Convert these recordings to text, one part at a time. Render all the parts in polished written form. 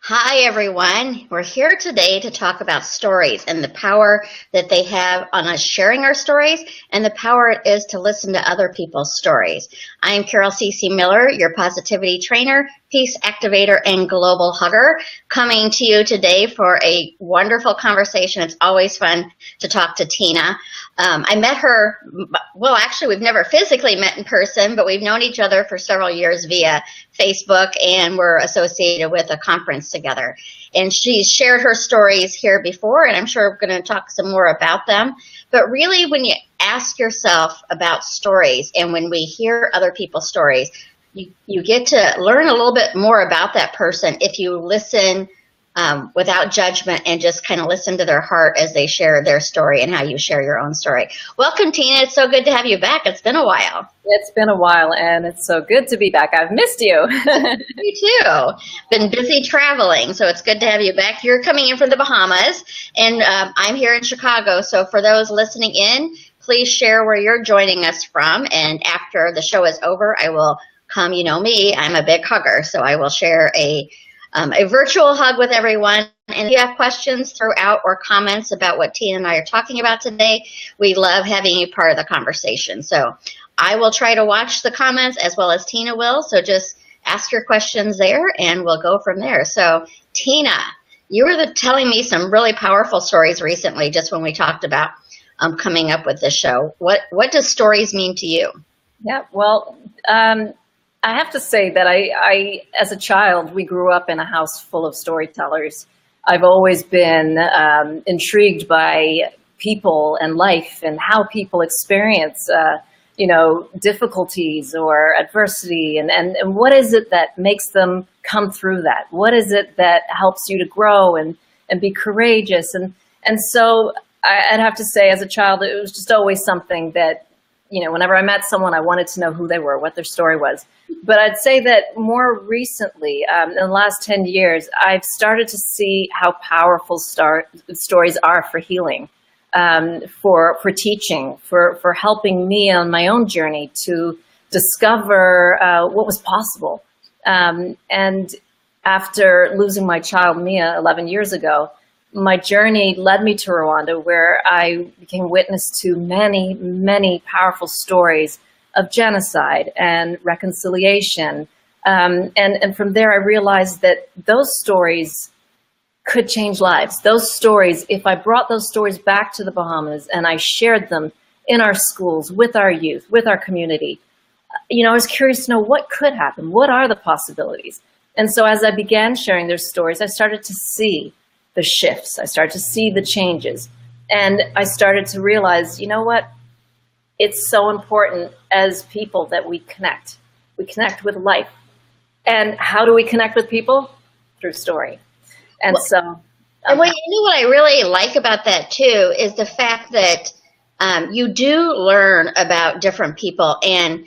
Hi, everyone. We're here today to talk about stories and the power that they have on us sharing our stories and the power it is to listen to other people's stories. I'm Carol C.C. Miller, your positivity trainer, peace activator, and global hugger, coming to you today for a wonderful conversation. It's always fun to talk to Tina. I met her, well, actually, we've never physically met in person, but we've known each other for several years via Facebook, and we're associated with a conference together. And she's shared her stories here before, and I'm sure we're going to talk some more about them. But really, when you ask yourself about stories, and when we hear other people's stories, you get to learn a little bit more about that person if you listen without judgment and just kind of listen to their heart as they share their story and how you share your own story. Welcome, Tina. It's so good to have you back. It's been a while. It's been a while, and it's so good to be back. I've missed you. Me too. Been busy traveling, so it's good to have you back. You're coming in from the Bahamas, and I'm here in Chicago. So for those listening in, please share where you're joining us from. And after the show is over, I will come. You know me, I'm a big hugger, so I will share a virtual hug with everyone. And if you have questions throughout or comments about what Tina and I are talking about today, we love having you part of the conversation. So I will try to watch the comments as well as Tina will. So just ask your questions there and we'll go from there. So Tina, you were telling me some really powerful stories recently just when we talked about coming up with this show. What does stories mean to you? Yeah, well, I have to say that I, as a child, we grew up in a house full of storytellers. I've always been intrigued by people and life and how people experience, difficulties or adversity, and what is it that makes them come through that? What is it that helps you to grow and be courageous? And so I'd have to say, as a child, it was just always something that, whenever I met someone, I wanted to know who they were, what their story was. But I'd say that more recently, in the last 10 years, I've started to see how powerful stories are for healing, for teaching, for helping me on my own journey to discover what was possible. And after losing my child, Meah, 11 years ago, my journey led me to Rwanda, where I became witness to many, many powerful stories of genocide and reconciliation. And from there, I realized that those stories could change lives. Those stories, if I brought those stories back to the Bahamas and I shared them in our schools, with our youth, with our community, I was curious to know what could happen. What are the possibilities? And so as I began sharing their stories, I started to see the shifts. I started to see the changes. And I started to realize, you know what? It's so important as people that we connect. We connect with life. And how do we connect with people? Through story. And so... And what I really like about that too is the fact that you do learn about different people, and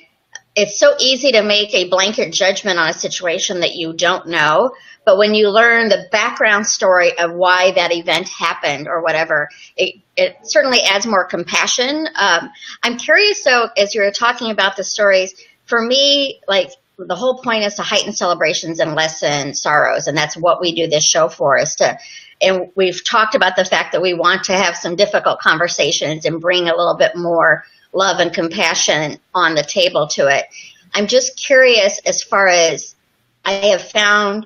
it's so easy to make a blanket judgment on a situation that you don't know. But when you learn the background story of why that event happened or whatever, it certainly adds more compassion. I'm curious, though, as you're talking about the stories, for me, like the whole point is to heighten celebrations and lessen sorrows. And that's what we do this show for, and we've talked about the fact that we want to have some difficult conversations and bring a little bit more love and compassion on the table to it. I'm just curious, as far as I have found,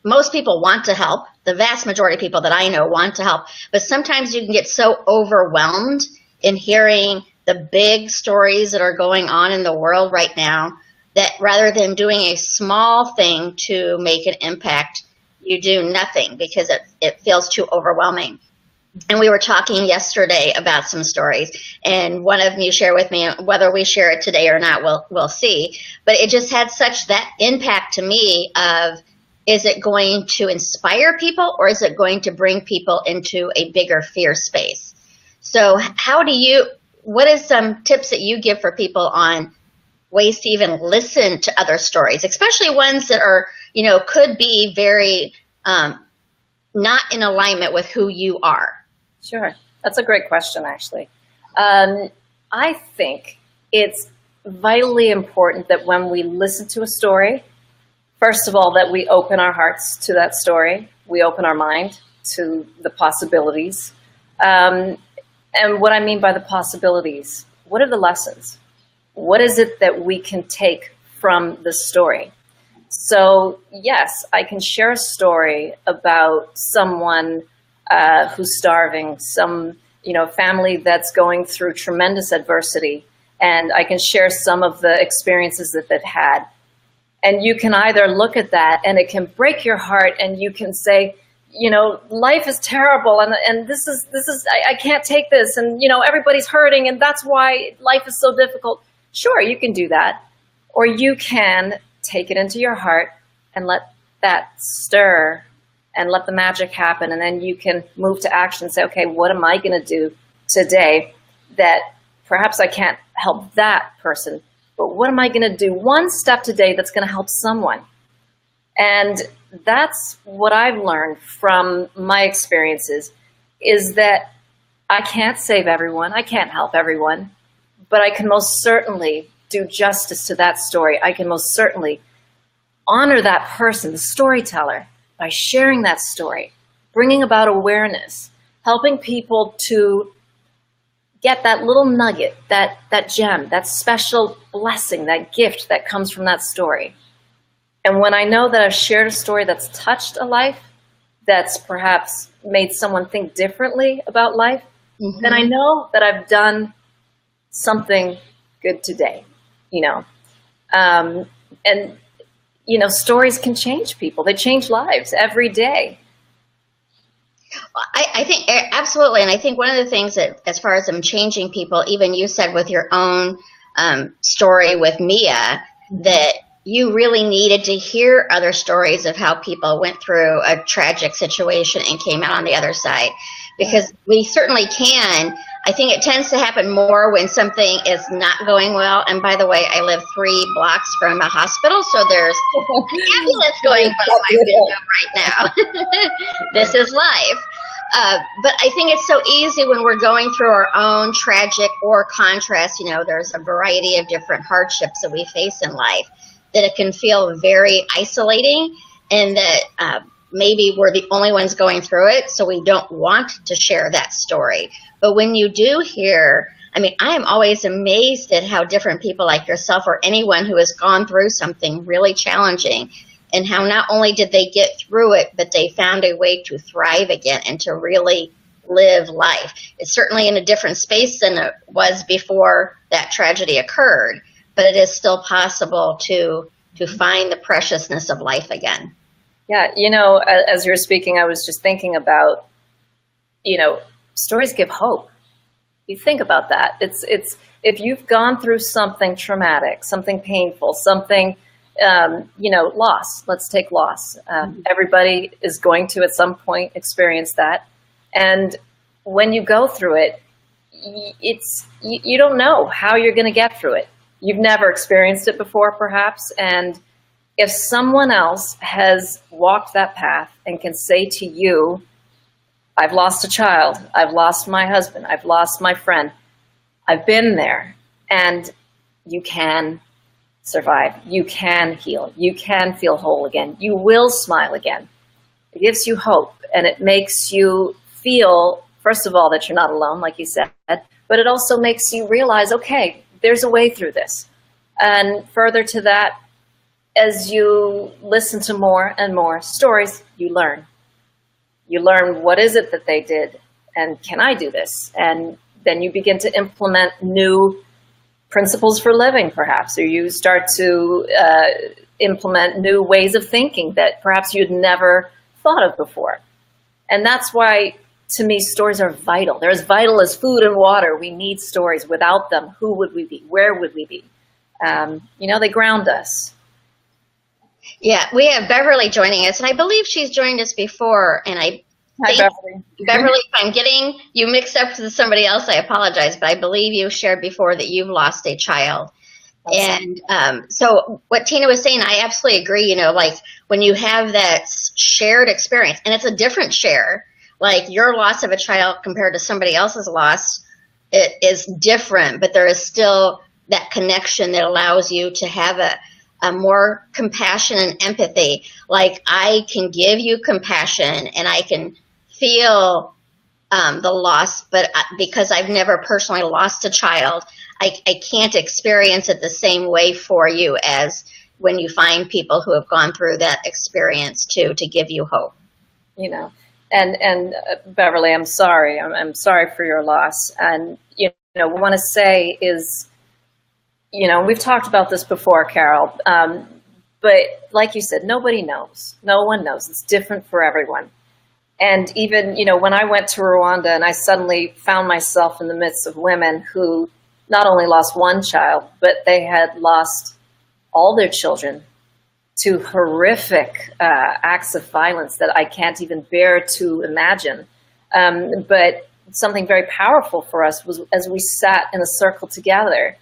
most people want to help. The vast majority of people that I know want to help, but sometimes you can get so overwhelmed in hearing the big stories that are going on in the world right now that rather than doing a small thing to make an impact, you do nothing because it feels too overwhelming. And we were talking yesterday about some stories, and one of them you share with me. Whether we share it today or not, we'll see. But it just had such that impact to me of, is it going to inspire people or is it going to bring people into a bigger fear space? So what is some tips that you give for people on ways to even listen to other stories, especially ones that are, could be very not in alignment with who you are? Sure. That's a great question, actually. I think it's vitally important that when we listen to a story, First of all, that we open our hearts to that story. We open our mind to the possibilities. And what I mean by the possibilities, what are the lessons? What is it that we can take from the story? So yes, I can share a story about someone who's starving, some family that's going through tremendous adversity, and I can share some of the experiences that they've had. And you can either look at that and it can break your heart and you can say, life is terrible and this is I can't take this, and everybody's hurting and that's why life is so difficult. Sure, you can do that. Or you can take it into your heart and let that stir and let the magic happen, and then you can move to action and say, okay, what am I going to do today that perhaps I can't help that person, but what am I going to do one step today that's going to help someone? And that's what I've learned from my experiences, is that I can't save everyone, I can't help everyone, but I can most certainly do justice to that story. I can most certainly honor that person, the storyteller, by sharing that story, bringing about awareness, helping people to get that little nugget, that gem, that special blessing, that gift that comes from that story. And when I know that I've shared a story that's touched a life, that's perhaps made someone think differently about life, then I know that I've done something good today, and stories can change people. They change lives every day. I think absolutely. And I think one of the things that, as far as them changing people, even you said with your own story with Meah, that you really needed to hear other stories of how people went through a tragic situation and came out on the other side. Because we certainly can. I think it tends to happen more when something is not going well. And by the way, I live 3 blocks from a hospital, so there's an ambulance going by my window right now. This is life. But I think it's so easy when we're going through our own tragic or contrast, there's a variety of different hardships that we face in life, that it can feel very isolating, and that maybe we're the only ones going through it, so we don't want to share that story. But when you do hear, I am always amazed at how different people like yourself or anyone who has gone through something really challenging, and how not only did they get through it, but they found a way to thrive again and to really live life. It's certainly in a different space than it was before that tragedy occurred, but it is still possible to find the preciousness of life again. Yeah, as you were speaking, I was just thinking about, stories give hope. You think about that. It's if you've gone through something traumatic, something painful, something, loss. Let's take loss. Everybody is going to at some point experience that, and when you go through it, you don't know how you're going to get through it. You've never experienced it before, perhaps, and if someone else has walked that path and can say to you, I've lost a child, I've lost my husband, I've lost my friend, I've been there, and you can survive, you can heal, you can feel whole again, you will smile again. It gives you hope, and it makes you feel, first of all, that you're not alone, like you said, but it also makes you realize, okay, there's a way through this. And further to that, as you listen to more and more stories, you learn. You learn, what is it that they did, and can I do this? And then you begin to implement new principles for living, perhaps, or you start to implement new ways of thinking that perhaps you'd never thought of before. And that's why, to me, stories are vital. They're as vital as food and water. We need stories. Without them, who would we be? Where would we be? They ground us. Yeah, we have Beverly joining us, and I believe she's joined us before. And I Hi, think, Beverly. Beverly, if I'm getting you mixed up with somebody else, I apologize. But I believe you shared before that you've lost a child. And so what Tina was saying, I absolutely agree. Like when you have that shared experience, and it's a different share, like your loss of a child compared to somebody else's loss, it is different, but there is still that connection that allows you to have more compassion and empathy. Like I can give you compassion and I can feel the loss, but because I've never personally lost a child, I can't experience it the same way for you as when you find people who have gone through that experience too, to give you hope. You know, and Beverly, I'm sorry. I'm sorry for your loss. And, you know, what I want to say is, you know, we've talked about this before, Carol, but like you said, nobody knows. No one knows. It's different for everyone. And even, you know, when I went to Rwanda and I suddenly found myself in the midst of women who not only lost one child, but they had lost all their children to horrific acts of violence that I can't even bear to imagine. But something very powerful for us was as we sat in a circle together,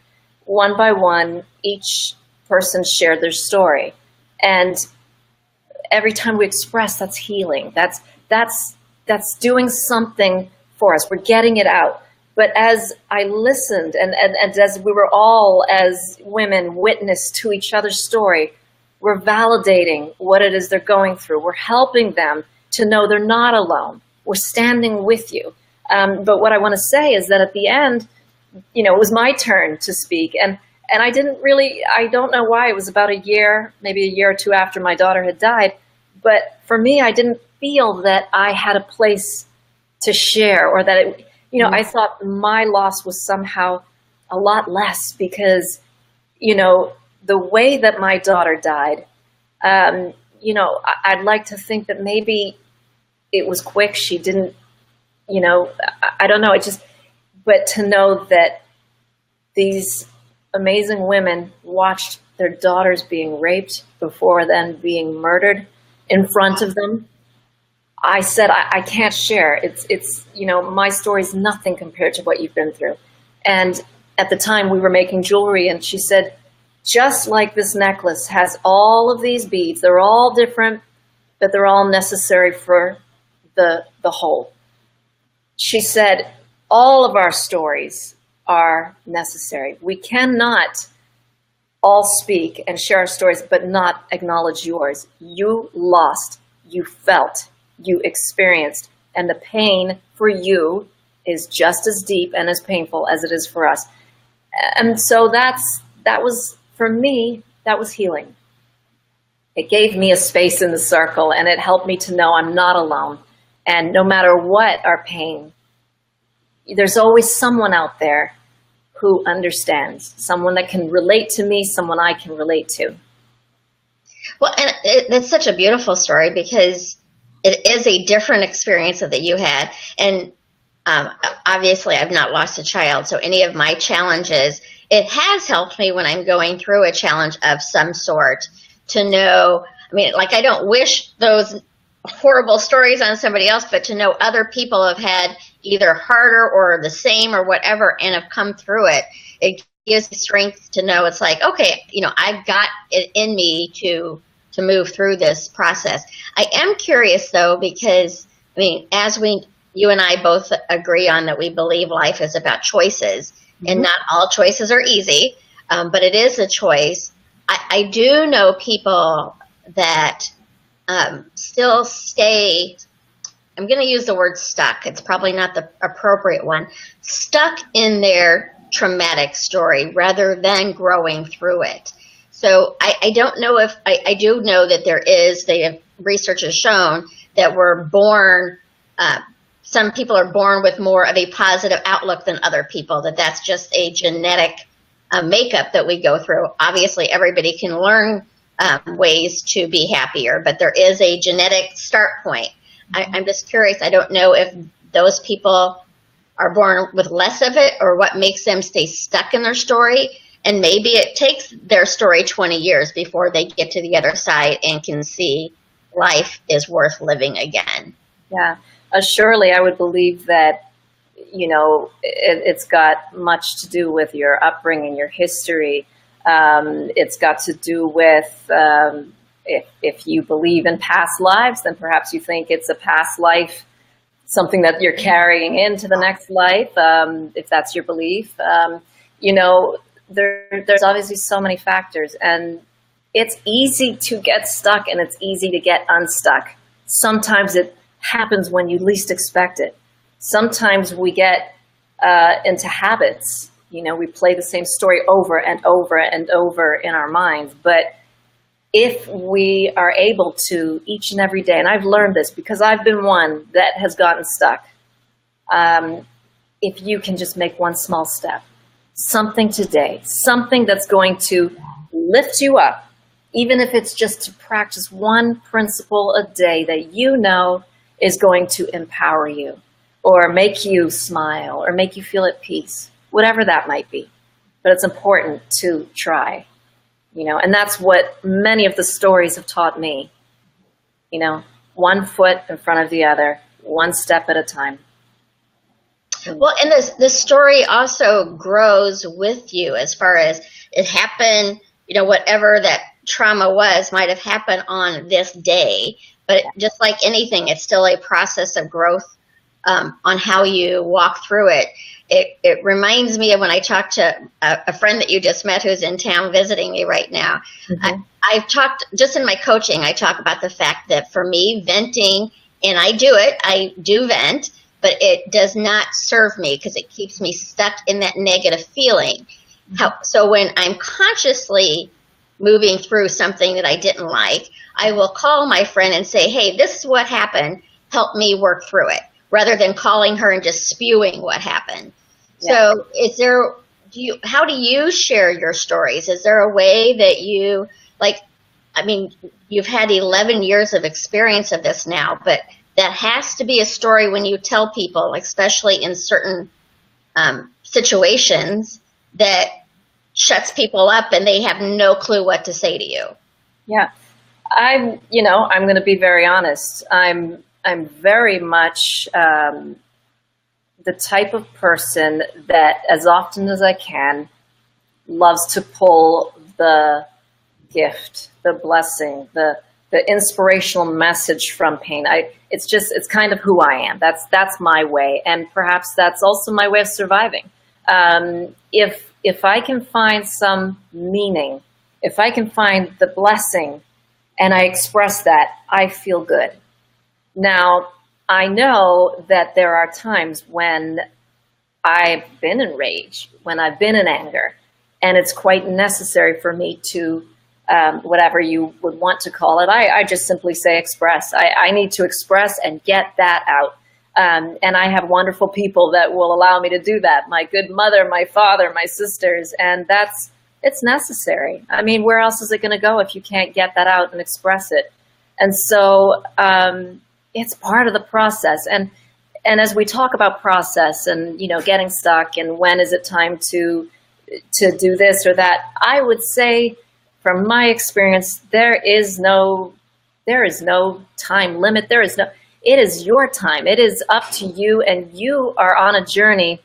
one by one, each person shared their story. And every time we express, that's healing. That's doing something for us. We're getting it out. But as I listened and as we were all, as women, witness to each other's story, we're validating what it is they're going through. We're helping them to know they're not alone. We're standing with you. But what I want to say is that at the end, you know, it was my turn to speak. And I didn't really, I don't know why, it was about a year, maybe a year or two after my daughter had died. But for me, I didn't feel that I had a place to share, or that it, you know, I thought my loss was somehow a lot less because, you know, the way that my daughter died, you know, I'd like to think that maybe it was quick. She didn't, you know, I don't know. It just, but to know that these amazing women watched their daughters being raped before then being murdered in front of them. I said, I can't share. It's, you know, my story is nothing compared to what you've been through. And at the time we were making jewelry, and she said, just like this necklace has all of these beads, they're all different, but they're all necessary for the whole. She said, all of our stories are necessary. We cannot all speak and share our stories, but not acknowledge yours. You lost, you felt, you experienced, and the pain for you is just as deep and as painful as it is for us. And so that was, for me, that was healing. It gave me a space in the circle, and it helped me to know I'm not alone. And no matter what our pain, there's always someone out there who understands, someone that can relate to me, someone I can relate to. Well, and it's such a beautiful story because it is a different experience that you had. And obviously, I've not lost a child, so any of my challenges, it has helped me when I'm going through a challenge of some sort to know, I mean, like I don't wish those horrible stories on somebody else, but to know other people have had either harder or the same or whatever and have come through it, it gives me strength to know it's like, okay, you know, I've got it in me to move through this process. I am curious though, because I mean, you and I both agree on that we believe life is about choices, and not all choices are easy, but it is a choice. I do know people that still stay, I'm going to use the word stuck. It's probably not the appropriate one. Stuck in their traumatic story rather than growing through it. So I don't know if, I do know that the research has shown that we're born, some people are born with more of a positive outlook than other people, that's just a genetic makeup that we go through. Obviously, everybody can learn ways to be happier, but there is a genetic start point. I'm just curious. I don't know if those people are born with less of it or what makes them stay stuck in their story. And maybe it takes their story 20 years before they get to the other side and can see life is worth living again. Yeah, surely I would believe that, you know, it's got much to do with your upbringing, your history. It's got to do with, if you believe in past lives, then perhaps you think it's a past life, something that you're carrying into the next life, if that's your belief. You know, there's obviously so many factors, and It's easy to get stuck and it's easy to get unstuck. Sometimes it happens when you least expect it. Sometimes we get into habits. You know, we play the same story over and over and over in our minds. But if we are able to each and every day, and I've learned this because I've been one that has gotten stuck, if you can just make one small step, something today, something that's going to lift you up, even if it's just to practice one principle a day that you know is going to empower you or make you smile or make you feel at peace, whatever that might be. But it's important to try, you know, and that's what many of the stories have taught me, you know, one foot in front of the other, one step at a time. Well, and the story also grows with you as far as it happened, you know, whatever that trauma might have happened on this day, but just like anything, it's still a process of growth on how you walk through it. It reminds me of when I talked to a friend that you just met who's in town visiting me right now. Mm-hmm. I've talked, just in my coaching, I talk about the fact that for me, venting, and I do vent, but it does not serve me because it keeps me stuck in that negative feeling. So when I'm consciously moving through something that I didn't like, I will call my friend and say, hey, this is what happened. Help me work through it, rather than calling her and just spewing what happened. Yeah. So how do you share your stories? Is there a way that you, like, I mean, you've had 11 years of experience of this now, but that has to be a story when you tell people, especially in certain situations, that shuts people up and they have no clue what to say to you. Yeah. I'm going to be very honest. I'm very much the type of person that, as often as I can, loves to pull the gift, the blessing, the inspirational message from pain. It's kind of who I am. That's my way, and perhaps that's also my way of surviving. If I can find some meaning, if I can find the blessing, and I express that, I feel good. Now, I know that there are times when I've been in rage, when I've been in anger, and it's quite necessary for me to, whatever you would want to call it, I just simply say express. I need to express and get that out. And I have wonderful people that will allow me to do that. My good mother, my father, my sisters, and it's necessary. I mean, where else is it going to go if you can't get that out and express it? And so it's part of the process. And as we talk about process and, getting stuck and when is it time to do this or that, I would say from my experience, there is no time limit. It is your time. It is up to you, and you are on a journey.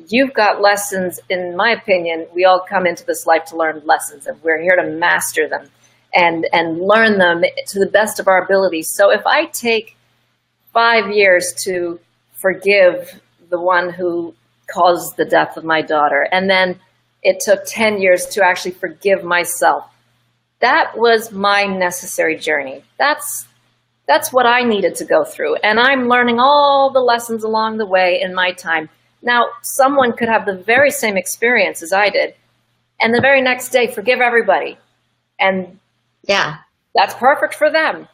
You've got lessons, in my opinion. We all come into this life to learn lessons, and we're here to master them and learn them to the best of our abilities. So if I take 5 years to forgive the one who caused the death of my daughter, and then it took 10 years to actually forgive myself, that was my necessary journey. That's what I needed to go through. And I'm learning all the lessons along the way in my time. Now, someone could have the very same experience as I did, and the very next day forgive everybody. And yeah, that's perfect for them.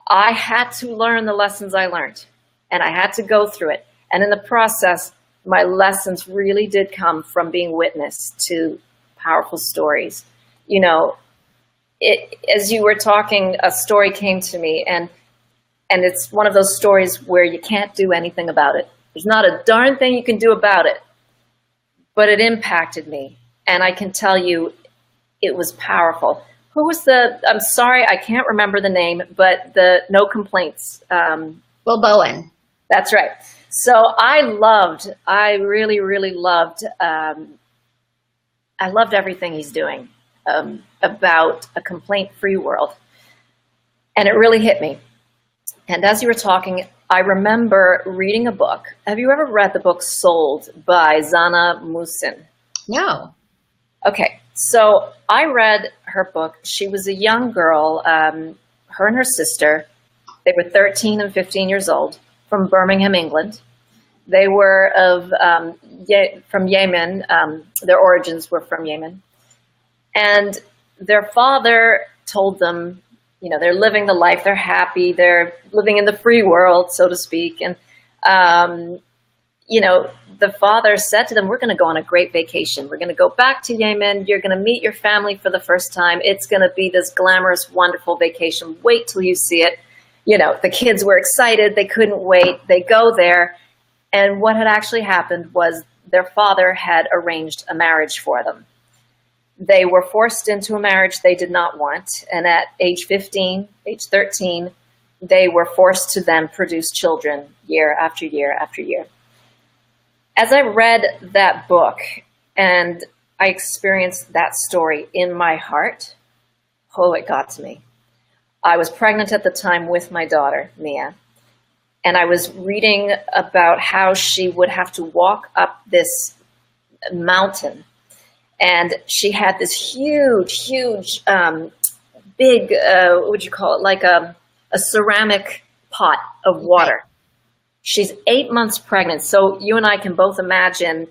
I had to learn the lessons I learned, and I had to go through it. And in the process, my lessons really did come from being witness to powerful stories. As you were talking, a story came to me, and it's one of those stories where you can't do anything about it. There's not a darn thing you can do about it, but it impacted me, and I can tell you it was powerful. Who was I'm sorry, I can't remember the name, but the No Complaints. Will Bowen. That's right. So I really, really loved, I loved everything he's doing. About a complaint-free world. And it really hit me. And as you were talking, I remember reading a book. Have you ever read the book Sold by Zana Musin? No. Okay. So I read her book. She was a young girl, her and her sister. They were 13 and 15 years old, from Birmingham, England. They were from Yemen. Their origins were from Yemen. And their father told them, they're living the life, they're happy, they're living in the free world, so to speak. And, the father said to them, we're going to go on a great vacation. We're going to go back to Yemen. You're going to meet your family for the first time. It's going to be this glamorous, wonderful vacation. Wait till you see it. The kids were excited. They couldn't wait. They go there. And what had actually happened was their father had arranged a marriage for them. They were forced into a marriage they did not want. And at age 15, age 13, they were forced to then produce children year after year after year. As I read that book and I experienced that story in my heart, it got to me. I was pregnant at the time with my daughter, Meah, and I was reading about how she would have to walk up this mountain. And she had this huge, big, what would you call it, like a ceramic pot of water. She's 8 months pregnant. So you and I can both imagine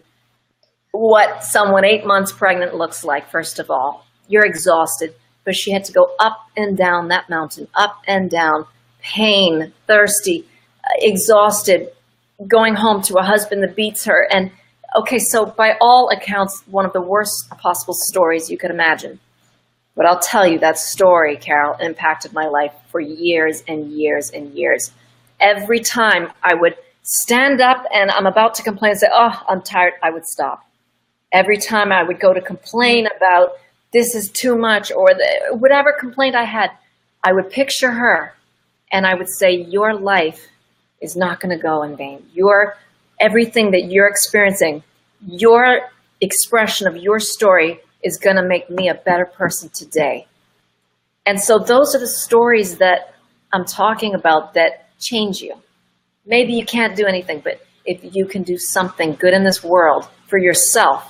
what someone 8 months pregnant looks like, first of all. You're exhausted, but she had to go up and down that mountain, up and down, pain, thirsty, exhausted, going home to a husband that beats her. And okay, so by all accounts, one of the worst possible stories you could imagine. But I'll tell you, that story, Carol, impacted my life for years and years and years. Every time I would stand up and I'm about to complain and say, oh, I'm tired, I would stop. Every time I would go to complain about this is too much or whatever complaint I had, I would picture her and I would say, your life is not going to go in vain. Everything that you're experiencing, your expression of your story is going to make me a better person today. And so those are the stories that I'm talking about that change you. Maybe you can't do anything, but if you can do something good in this world for yourself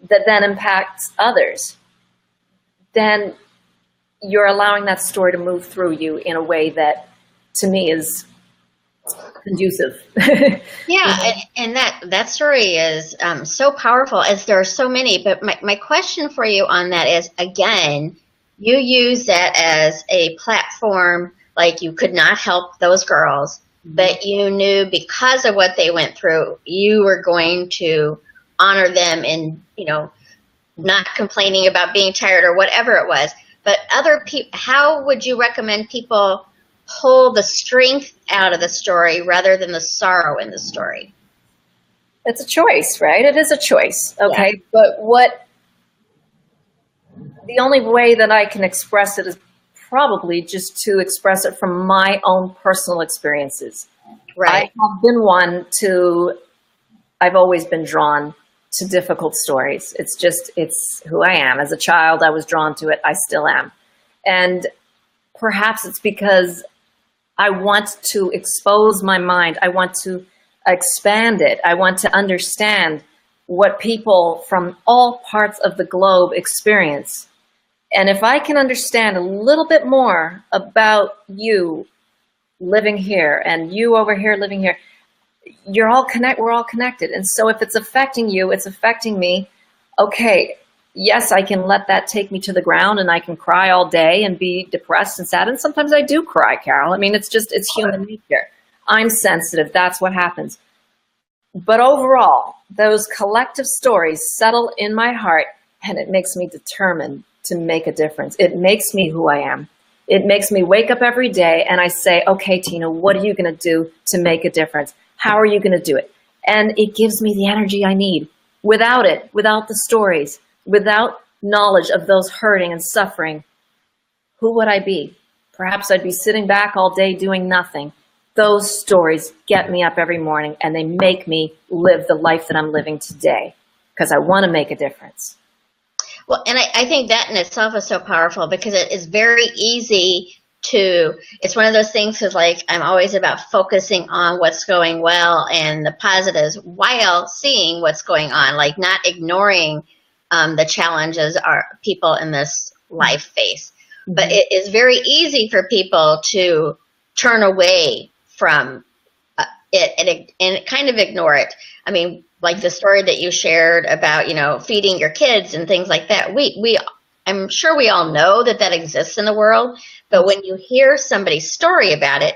that then impacts others, then you're allowing that story to move through you in a way that, to me, is conducive. Yeah, and that story is so powerful, as there are so many. But my question for you on that is, again, you use that as a platform. Like, you could not help those girls, but you knew because of what they went through, you were going to honor them and, not complaining about being tired or whatever it was. But other people, how would you recommend people pull the strength out of the story rather than the sorrow in the story? It's a choice, right? It is a choice. Okay. Yeah. But the only way that I can express it is probably just to express it from my own personal experiences. Right. I've always been drawn to difficult stories. It's who I am. As a child, I was drawn to it. I still am. And perhaps it's because I want to expose my mind. I want to expand it. I want to understand what people from all parts of the globe experience. And if I can understand a little bit more about you living here and you over here living here, we're all connected. And so if it's affecting you, it's affecting me. Okay, yes, I can let that take me to the ground and I can cry all day and be depressed and sad. And sometimes I do cry, Carol. I mean, it's human nature. I'm sensitive. That's what happens. But overall, those collective stories settle in my heart and it makes me determined to make a difference. It makes me who I am. It makes me wake up every day and I say, okay, Tina, what are you going to do to make a difference? How are you going to do it? And it gives me the energy I need. Without it, without the stories, without knowledge of those hurting and suffering, who would I be? Perhaps I'd be sitting back all day doing nothing. Those stories get me up every morning and they make me live the life that I'm living today because I want to make a difference. Well, and I think that in itself is so powerful because it is very easy it's one of those things because, like, I'm always about focusing on what's going well and the positives while seeing what's going on, like not ignoring the challenges our people in this life face. But it is very easy for people to turn away from it and kind of ignore it. I mean, like the story that you shared about, feeding your kids and things like that. I'm sure we all know that exists in the world, but when you hear somebody's story about it,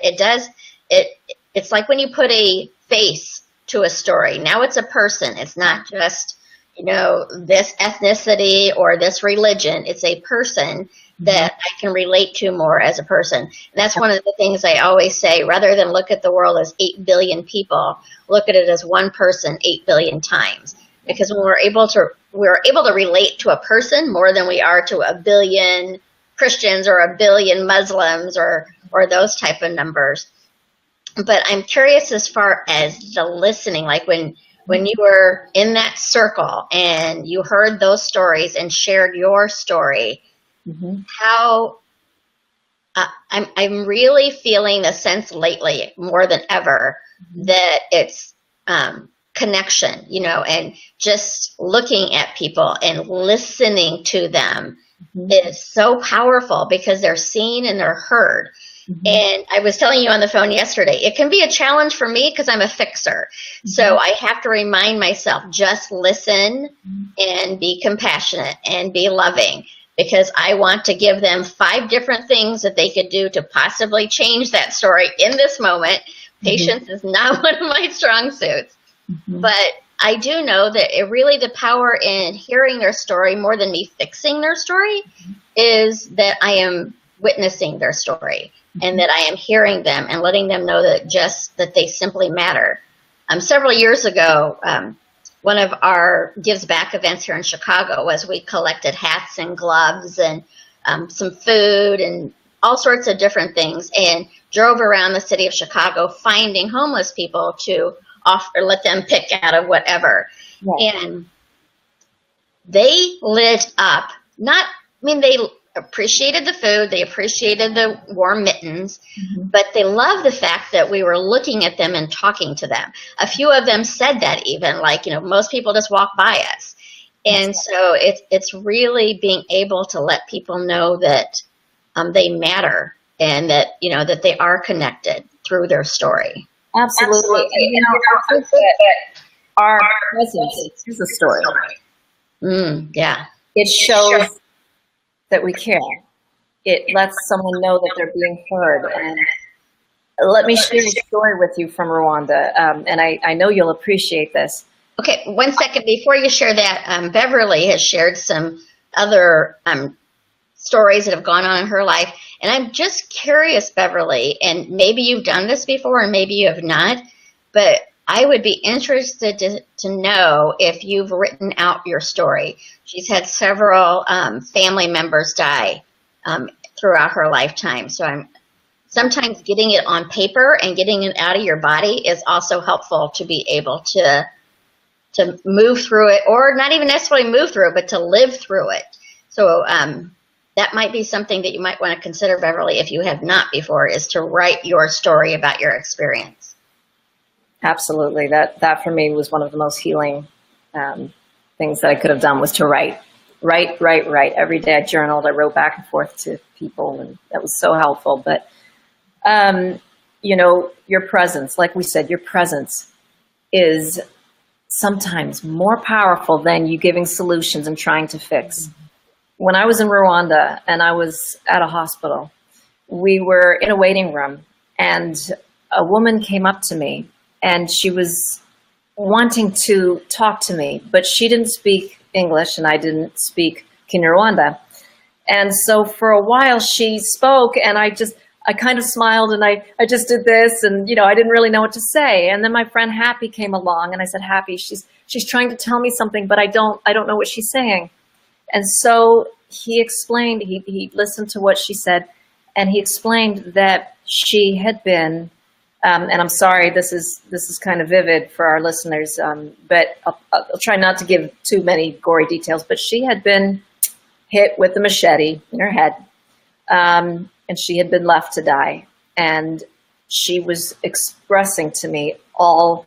it's like when you put a face to a story. Now it's a person. It's not just, this ethnicity or this religion. It's a person that I can relate to more as a person. And that's one of the things I always say, rather than look at the world as 8 billion people, look at it as one person 8 billion times. Because when we're able to relate to a person more than we are to a billion Christians or a billion Muslims or those type of numbers. But I'm curious as far as the listening, like when you were in that circle and you heard those stories and shared your story, how I'm really feeling the sense lately more than ever that it's connection, and just looking at people and listening to them is so powerful because they're seen and they're heard. And I was telling you on the phone yesterday, it can be a challenge for me because I'm a fixer. So I have to remind myself, just listen and be compassionate and be loving, because I want to give them 5 different things that they could do to possibly change that story in this moment. Patience is not one of my strong suits. But I do know that the power in hearing their story more than me fixing their story is that I am witnessing their story and that I am hearing them and letting them know that they simply matter. Several years ago, one of our Gives Back events here in Chicago was we collected hats and gloves and some food and all sorts of different things and drove around the city of Chicago finding homeless people to offer, let them pick out of whatever. Right. And they lit up. They appreciated the food, they appreciated the warm mittens, but they loved the fact that we were looking at them and talking to them. A few of them said that even, most people just walk by us. And so it's really being able to let people know that they matter and that, that they are connected through their story. Absolutely. And, I think that our presence is a story. Yeah. It shows that we care. It lets someone know that they're being heard. And let me share a story with you from Rwanda. And I know you'll appreciate this. Okay, 1 second. Before you share that, Beverly has shared some other stories that have gone on in her life. And I'm just curious, Beverly, and maybe you've done this before and maybe you have not, but I would be interested to know if you've written out your story. She's had several family members die throughout her lifetime. So sometimes getting it on paper and getting it out of your body is also helpful to be able to move through it, or not even necessarily move through it, but to live through it. So that might be something that you might want to consider, Beverly, if you have not before, is to write your story about your experience. Absolutely. That for me was one of the most healing things that I could have done, was to write. Every day I journaled, I wrote back and forth to people, and that was so helpful. But, your presence, like we said, your presence is sometimes more powerful than you giving solutions and trying to fix. When I was in Rwanda and I was at a hospital, we were in a waiting room and a woman came up to me and she was wanting to talk to me, but she didn't speak English and I didn't speak Kinyarwanda. And so for a while she spoke and I kind of smiled and I just did this and, I didn't really know what to say. And then my friend Happy came along and I said, Happy, she's trying to tell me something, but I don't know what she's saying. And so he explained, he listened to what she said, and he explained that she had been, and I'm sorry, this is kind of vivid for our listeners, but I'll try not to give too many gory details, but she had been hit with a machete in her head, and she had been left to die. And she was expressing to me all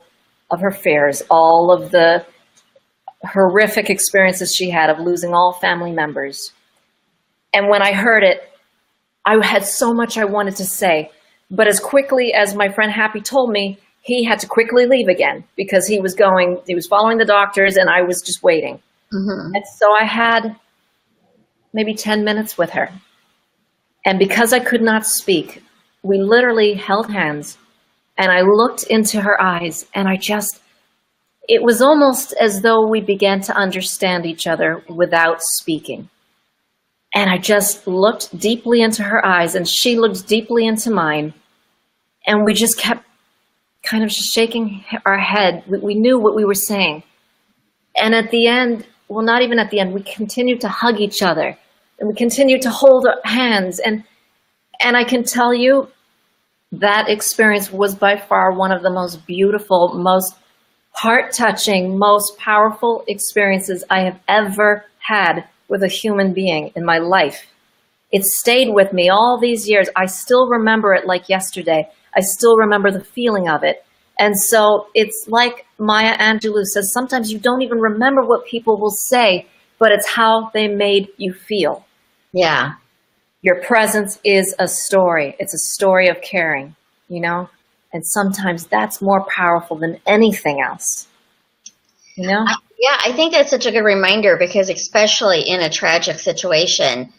of her fears, all of the horrific experiences she had of losing all family members. And when I heard it, I had so much I wanted to say. But as quickly as my friend Happy told me, he had to quickly leave again because he was following the doctors, and I was just waiting. Mm-hmm. And so I had maybe 10 minutes with her. And because I could not speak, we literally held hands, and I looked into her eyes, and it was almost as though we began to understand each other without speaking. And I just looked deeply into her eyes, and she looked deeply into mine. And we just kept kind of shaking our head. We knew what we were saying. And at the end, well, not even at the end, we continued to hug each other. And we continued to hold our hands. And I can tell you that experience was by far one of the most beautiful, most heart-touching, most powerful experiences I have ever had with a human being in my life. It stayed with me all these years. I still remember it like yesterday. I still remember the feeling of it. And so it's like Maya Angelou says, sometimes you don't even remember what people will say, but it's how they made you feel. Yeah. Your presence is a story. It's a story of caring, you know? And sometimes that's more powerful than anything else, you know? I think that's such a good reminder because especially in a tragic situation,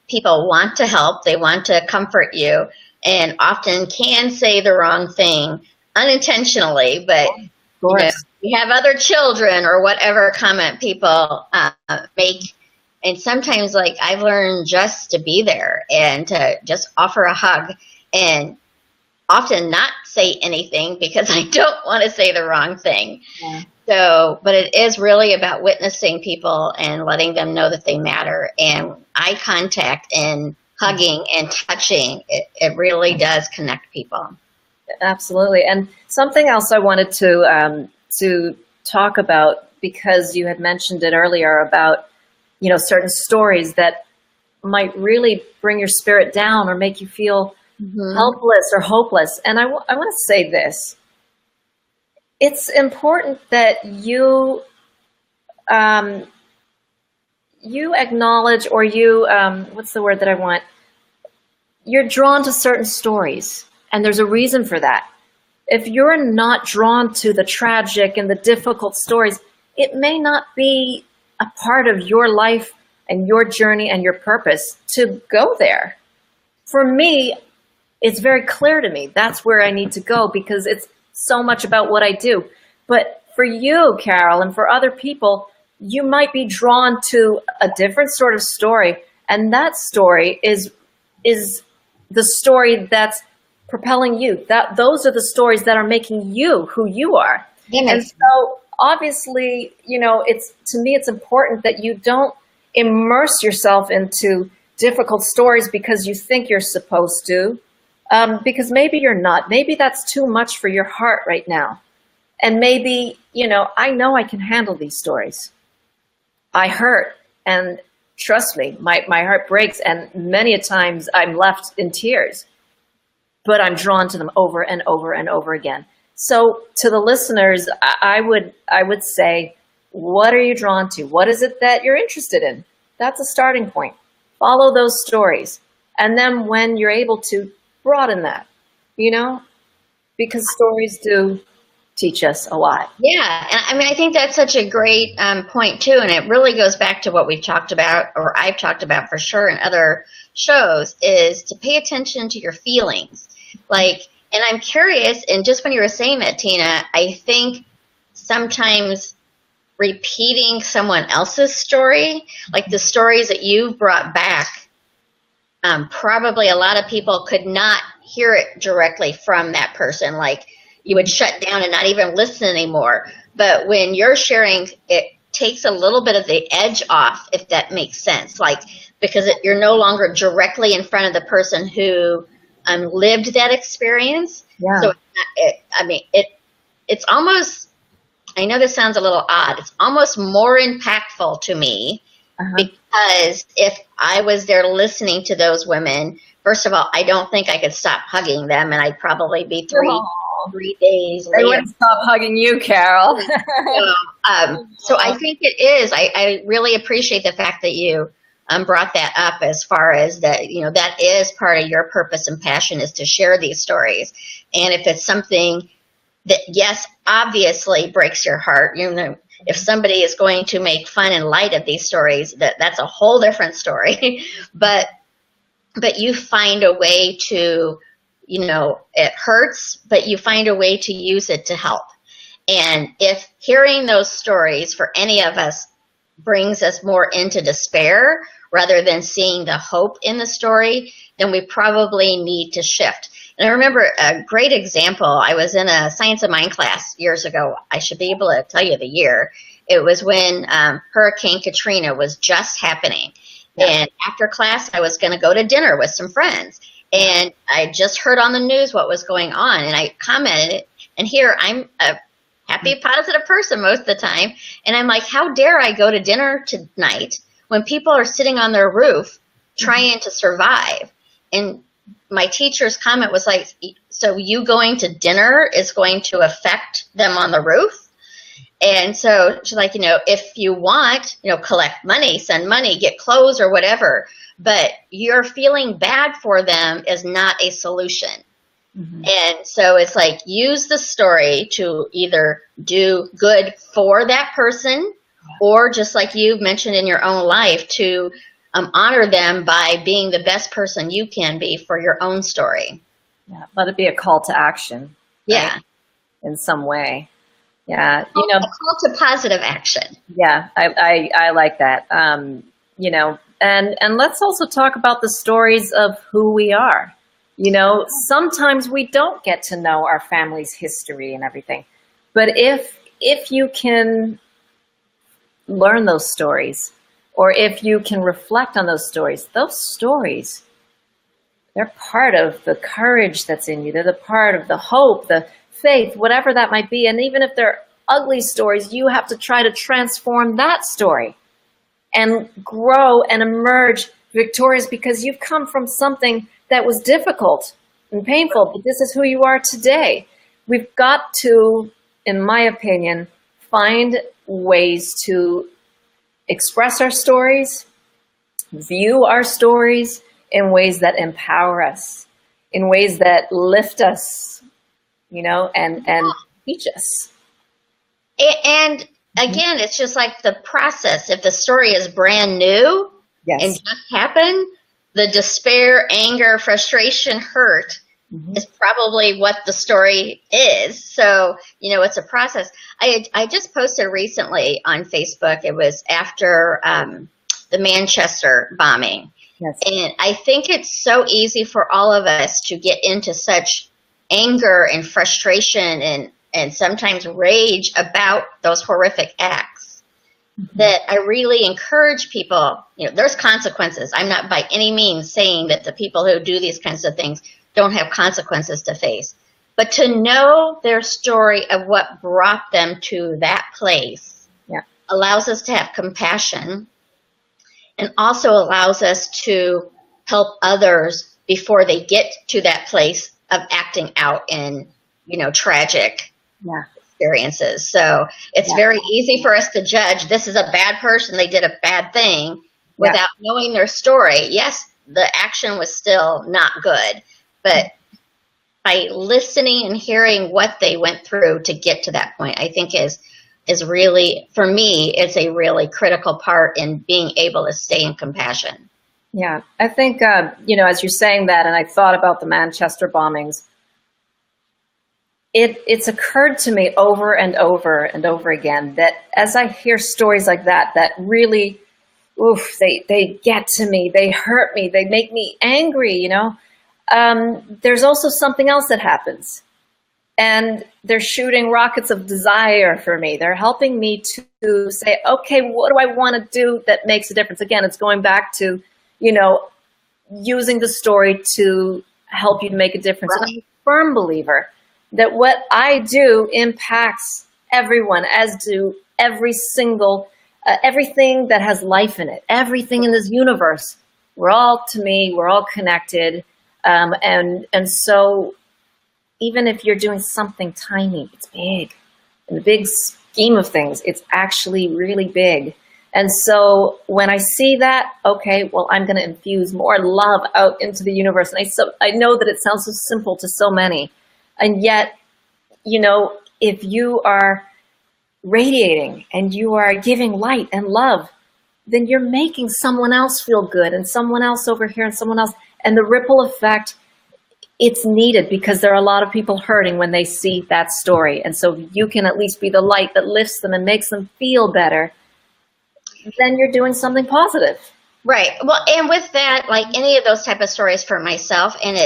people want to help, they want to comfort you, and often can say the wrong thing unintentionally, but you have other children or whatever comment people make. And sometimes, like, I've learned just to be there and to just offer a hug and often not say anything because I don't want to say the wrong thing. Yeah. So, but it is really about witnessing people and letting them know that they matter. And eye contact and hugging and touching, it really does connect people. Absolutely. And something else I wanted to talk about, because you had mentioned it earlier about, you know, certain stories that might really bring your spirit down or make you feel helpless or hopeless. And I want to say this. It's important that you acknowledge, or what's the word that I want? You're drawn to certain stories, and there's a reason for that. If you're not drawn to the tragic and the difficult stories, it may not be a part of your life and your journey and your purpose to go there. For me, it's very clear to me that's where I need to go because it's so much about what I do. But for you, Carol, and for other people, you might be drawn to a different sort of story. And that story is the story that's propelling you. Those are the stories that are making you who you are. And so obviously, you know, to me, it's important that you don't immerse yourself into difficult stories because you think you're supposed to. Because maybe you're not. Maybe that's too much for your heart right now. And maybe, you know I can handle these stories. I hurt, and trust me, my heart breaks, and many a times I'm left in tears. But I'm drawn to them over and over and over again. So to the listeners, I would say, what are you drawn to? What is it that you're interested in? That's a starting point. Follow those stories. And then when you're able to, broaden that, you know, because stories do teach us a lot. Yeah. And I mean, I think that's such a great point too. And it really goes back to what we've talked about, or I've talked about for sure in other shows, is to pay attention to your feelings. Like, and I'm curious, and just when you were saying that, Tina, I think sometimes repeating someone else's story, like the stories that you've brought back, probably a lot of people could not hear it directly from that person. Like you would shut down and not even listen anymore. But when you're sharing, it takes a little bit of the edge off, if that makes sense. Like, because you're no longer directly in front of the person who lived that experience. Yeah. So it's almost, I know this sounds a little odd, it's almost more impactful to me. Because if I was there listening to those women, first of all, I don't think I could stop hugging them, and I'd probably be three 3 days They later. wouldn't stop hugging you, Carol. So I think it is. I really appreciate the fact that you brought that up as far as that, that is part of your purpose and passion is to share these stories. And if it's something that, yes, obviously breaks your heart, if somebody is going to make fun and light of these stories, that's a whole different story. but you find a way to, it hurts, but you find a way to use it to help. And if hearing those stories for any of us brings us more into despair rather than seeing the hope in the story, then we probably need to shift. And I remember a great example. I was in a Science of Mind class years ago. I should be able to tell you the year. It was when Hurricane Katrina was just happening. Yeah. And after class, I was going to go to dinner with some friends. And I just heard on the news what was going on. And I commented, and here I'm a happy, positive person most of the time. And I'm like, how dare I go to dinner tonight when people are sitting on their roof trying to survive? And my teacher's comment was like, so you going to dinner is going to affect them on the roof? And so she's like, if you want, collect money, send money, get clothes or whatever, but you're feeling bad for them is not a solution. Mm-hmm. And so it's like, use the story to either do good for that person or just like you've mentioned in your own life to honor them by being the best person you can be for your own story. Yeah, let it be a call to action. Yeah. Right? In some way. Yeah. A call to positive action. Yeah, I like that. And let's also talk about the stories of who we are. Sometimes we don't get to know our family's history and everything. But if you can learn those stories, or if you can reflect on those stories, they're part of the courage that's in you. They're the part of the hope, the faith, whatever that might be. And even if they're ugly stories, you have to try to transform that story and grow and emerge victorious because you've come from something that was difficult and painful, but this is who you are today. We've got to, in my opinion, find ways to express our stories, view our stories in ways that empower us, in ways that lift us, and teach us. And again, it's just like the process. If the story is brand new and just happened, the despair, anger, frustration, hurt is probably what the story is. So, it's a process. I just posted recently on Facebook. It was after the Manchester bombing. Yes. And I think it's so easy for all of us to get into such anger and frustration and sometimes rage about those horrific acts that I really encourage people, there's consequences. I'm not by any means saying that the people who do these kinds of things don't have consequences to face, but to know their story of what brought them to that place allows us to have compassion and also allows us to help others before they get to that place of acting out in, tragic experiences. So it's very easy for us to judge this is a bad person, they did a bad thing without knowing their story. Yes, the action was still not good, but by listening and hearing what they went through to get to that point, I think is really, for me, it's a really critical part in being able to stay in compassion. Yeah, I think, as you're saying that, and I thought about the Manchester bombings, it's occurred to me over and over and over again that as I hear stories like that really, they get to me, they hurt me, they make me angry, there's also something else that happens. And they're shooting rockets of desire for me. They're helping me to say, okay, what do I want to do that makes a difference? Again, it's going back to, using the story to help you to make a difference. Right. And I'm a firm believer that what I do impacts everyone, as do every single, everything that has life in it, everything in this universe. We're all connected. And so even if you're doing something tiny, it's big. In the big scheme of things, it's actually really big. And so when I see that, okay, well, I'm going to infuse more love out into the universe. And I know that it sounds so simple to so many. And yet, you know, if you are radiating and you are giving light and love, then you're making someone else feel good and someone else over here and someone else. And the ripple effect, it's needed because there are a lot of people hurting when they see that story. And so you can at least be the light that lifts them and makes them feel better. Then you're doing something positive. Right. Well, and with that, like any of those type of stories for myself, and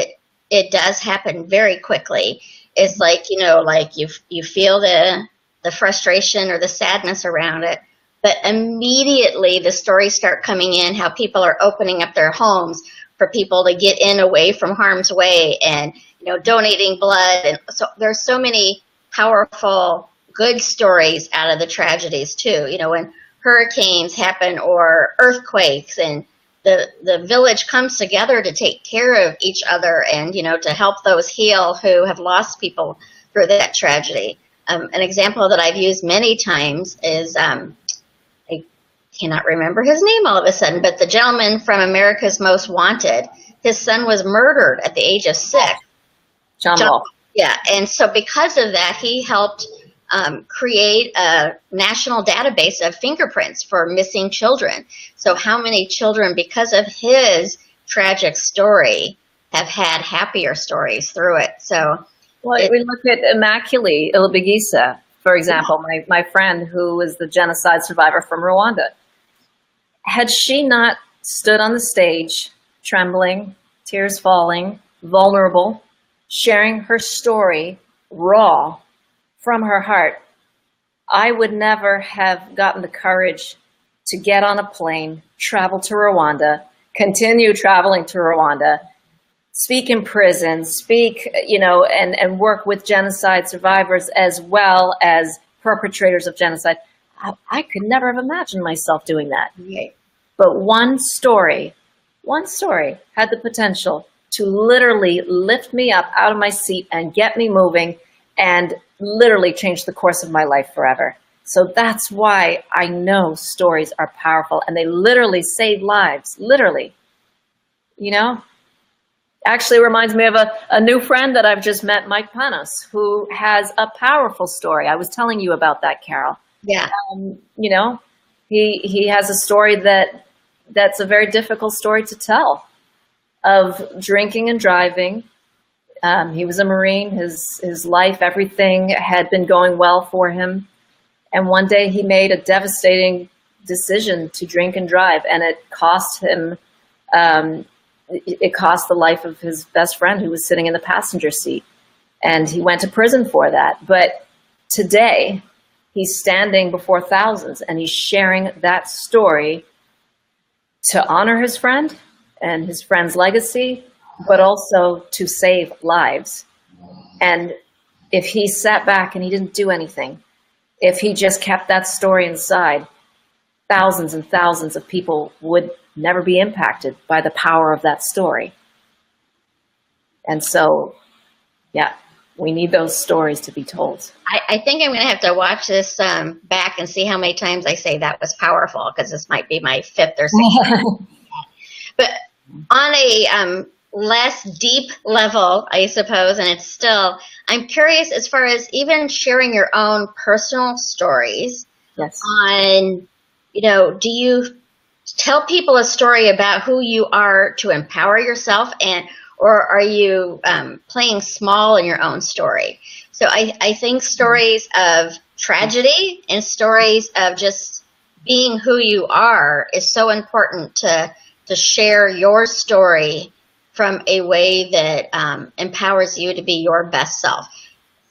it does happen very quickly. It's like, you know, like you feel the frustration or the sadness around it, but immediately the stories start coming in, how people are opening up their homes for people to get in away from harm's way, and, you know, donating blood. And so there's so many powerful, good stories out of the tragedies too. You know, when hurricanes happen or earthquakes, and the village comes together to take care of each other and, you know, to help those heal who have lost people through that tragedy. An example that I've used many times is, I cannot remember his name all of a sudden, but the gentleman from America's Most Wanted, his son was murdered at the age of 6. John Wall. Yeah, and so because of that, he helped create a national database of fingerprints for missing children. So how many children, because of his tragic story, have had happier stories through it? So, well, we look at Immaculée Ilibigisa, for example, my friend who was the genocide survivor from Rwanda. Had she not stood on the stage, trembling, tears falling, vulnerable, sharing her story raw from her heart, I would never have gotten the courage to get on a plane, travel to Rwanda, continue traveling to Rwanda, speak in prison, speak, you know, and work with genocide survivors as well as perpetrators of genocide. I could never have imagined myself doing that. right. But one story had the potential to literally lift me up out of my seat and get me moving and literally change the course of my life forever. So that's why I know stories are powerful, and they literally save lives, literally. You know? Actually reminds me of a new friend that I've just met, Mike Panos, who has a powerful story. I was telling you about that, Carol. Yeah. You know, he has a story that's a very difficult story to tell, of drinking and driving. He was a Marine. His life, everything had been going well for him. And one day he made a devastating decision to drink and drive, and it cost him, it cost the life of his best friend who was sitting in the passenger seat. And he went to prison for that. But today he's standing before thousands and he's sharing that story to honor his friend and his friend's legacy, but also to save lives. And if he sat back and he didn't do anything, if he just kept that story inside, thousands and thousands of people would never be impacted by the power of that story. And so, yeah, we need those stories to be told. I think I'm going to have to watch this back and see how many times I say that was powerful, because this might be my 5th or 6th. But on a less deep level, I suppose, and it's still, I'm curious as far as even sharing your own personal stories. Yes. On, you know, do you tell people a story about who you are to empower yourself, and or are you playing small in your own story? So I think stories of tragedy and stories of just being who you are is so important to share your story from a way that empowers you to be your best self.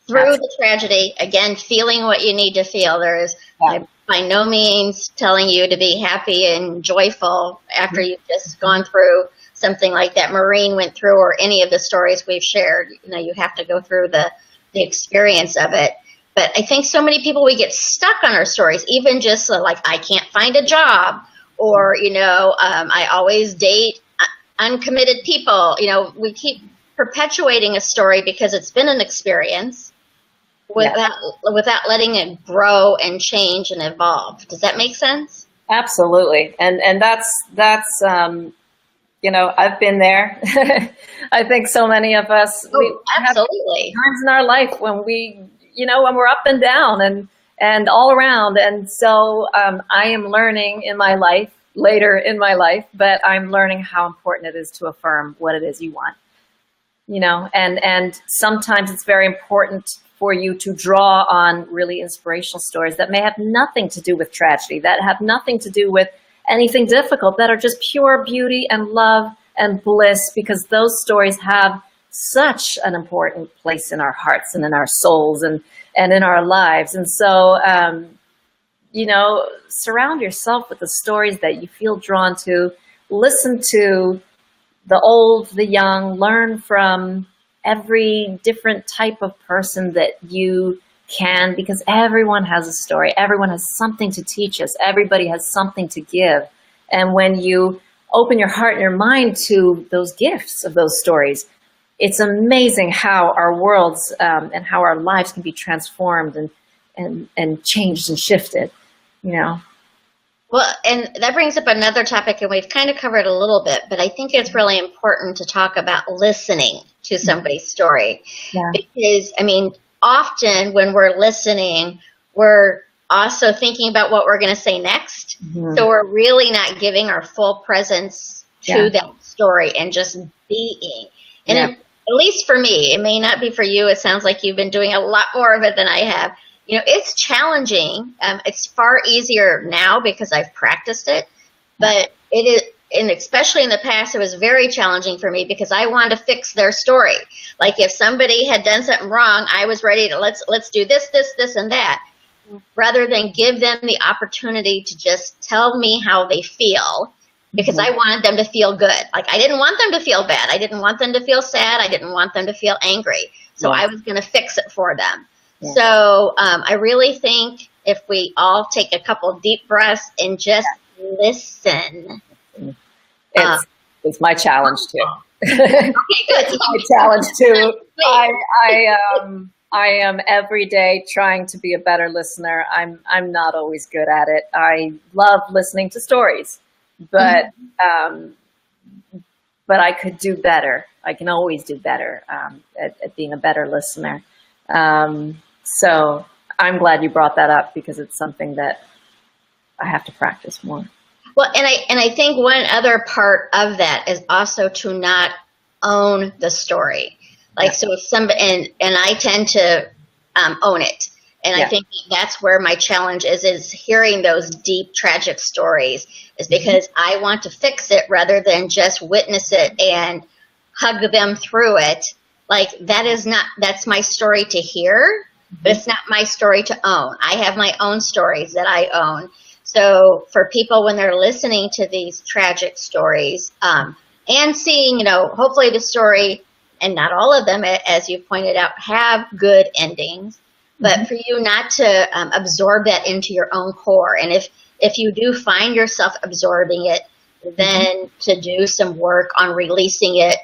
Through the tragedy, again, feeling what you need to feel. There is by no means telling you to be happy and joyful after you've just gone through something like that Maureen went through, or any of the stories we've shared. You know, you have to go through the experience of it. But I think so many people, we get stuck on our stories, even just like, I can't find a job, or, you know, I always date uncommitted people. You know, we keep perpetuating a story because it's been an experience without letting it grow and change and evolve. Does that make sense? Absolutely. And that's you know, I've been there. I think so many of us, we absolutely have times in our life when we, you know, when we're up and down and all around. And so I am learning in my life, later in my life, but I'm learning how important it is to affirm what it is you want, you know, and sometimes it's very important for you to draw on really inspirational stories that may have nothing to do with tragedy, that have nothing to do with anything difficult, that are just pure beauty and love and bliss, because those stories have such an important place in our hearts and in our souls and in our lives. And so, you know, surround yourself with the stories that you feel drawn to. Listen to the old, the young, learn from every different type of person that you can, because everyone has a story. Everyone has something to teach us. Everybody has something to give. And when you open your heart and your mind to those gifts of those stories, it's amazing how our worlds and how our lives can be transformed and changed and shifted, you know. Well, and that brings up another topic, and we've kind of covered a little bit, but I think it's really important to talk about listening to somebody's story. Yeah. Because, I mean, often when we're listening, we're also thinking about what we're going to say next. Mm-hmm. So we're really not giving our full presence to that story and just being. And at least for me, it may not be for you. It sounds like you've been doing a lot more of it than I have. You know, it's challenging. It's far easier now because I've practiced it, but it is, and especially in the past, it was very challenging for me because I wanted to fix their story. Like if somebody had done something wrong, I was ready to let's do this, and that, rather than give them the opportunity to just tell me how they feel, because I wanted them to feel good. Like I didn't want them to feel bad. I didn't want them to feel sad. I didn't want them to feel angry. So I was going to fix it for them. Yeah. So I really think if we all take a couple deep breaths and just listen. It's my challenge too. Okay, good. It's my challenge too. I am every day trying to be a better listener. I'm not always good at it. I love listening to stories, but I could do better. I can always do better at being a better listener. So I'm glad you brought that up because it's something that I have to practice more. Well, and I think one other part of that is also to not own the story. Like, so if somebody, and I tend to own it. And I think that's where my challenge is hearing those deep, tragic stories, is because I want to fix it rather than just witness it and hug them through it. Like that's my story to hear, but it's not my story to own. I have my own stories that I own. So for people, when they're listening to these tragic stories and seeing, you know, hopefully the story, and not all of them, as you pointed out, have good endings, but for you not to absorb that into your own core. And if you do find yourself absorbing it, then to do some work on releasing it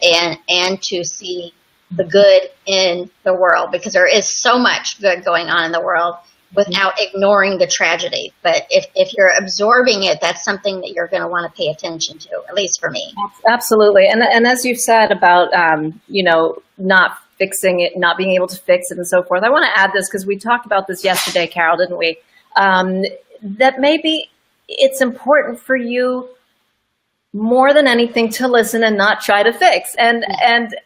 and to see the good in the world, because there is so much good going on in the world without ignoring the tragedy. But if you're absorbing it, that's something that you're going to want to pay attention to, at least for me. Absolutely. And as you've said about, you know, not fixing it, not being able to fix it and so forth, I want to add this because we talked about this yesterday, Carol, didn't we? That maybe it's important for you more than anything to listen and not try to fix. And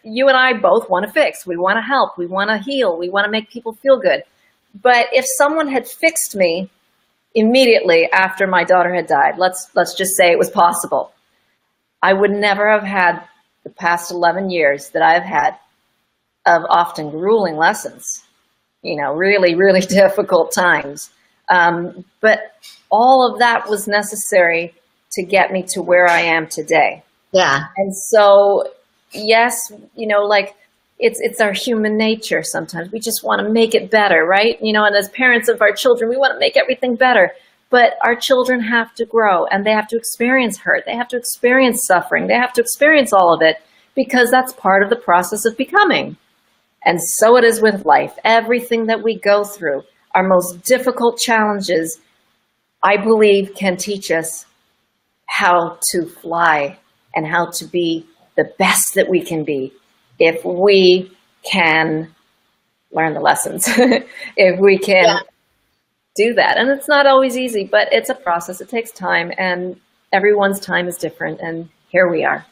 you and I both want to fix. We want to help. We want to heal. We want to make people feel good. But if someone had fixed me immediately after my daughter had died, let's just say it was possible, I would never have had the past 11 years that I've had of often grueling lessons, you know, really, really difficult times. But all of that was necessary to get me to where I am today. Yeah. And so, yes, you know, like it's our human nature. Sometimes we just want to make it better, right? You know, and as parents of our children, we want to make everything better, but our children have to grow and they have to experience hurt. They have to experience suffering. They have to experience all of it because that's part of the process of becoming. And so it is with life. Everything that we go through, our most difficult challenges, I believe, can teach us how to fly and how to be the best that we can be if we can learn the lessons, if we can do that. And it's not always easy, but it's a process. It takes time, and everyone's time is different. And here we are.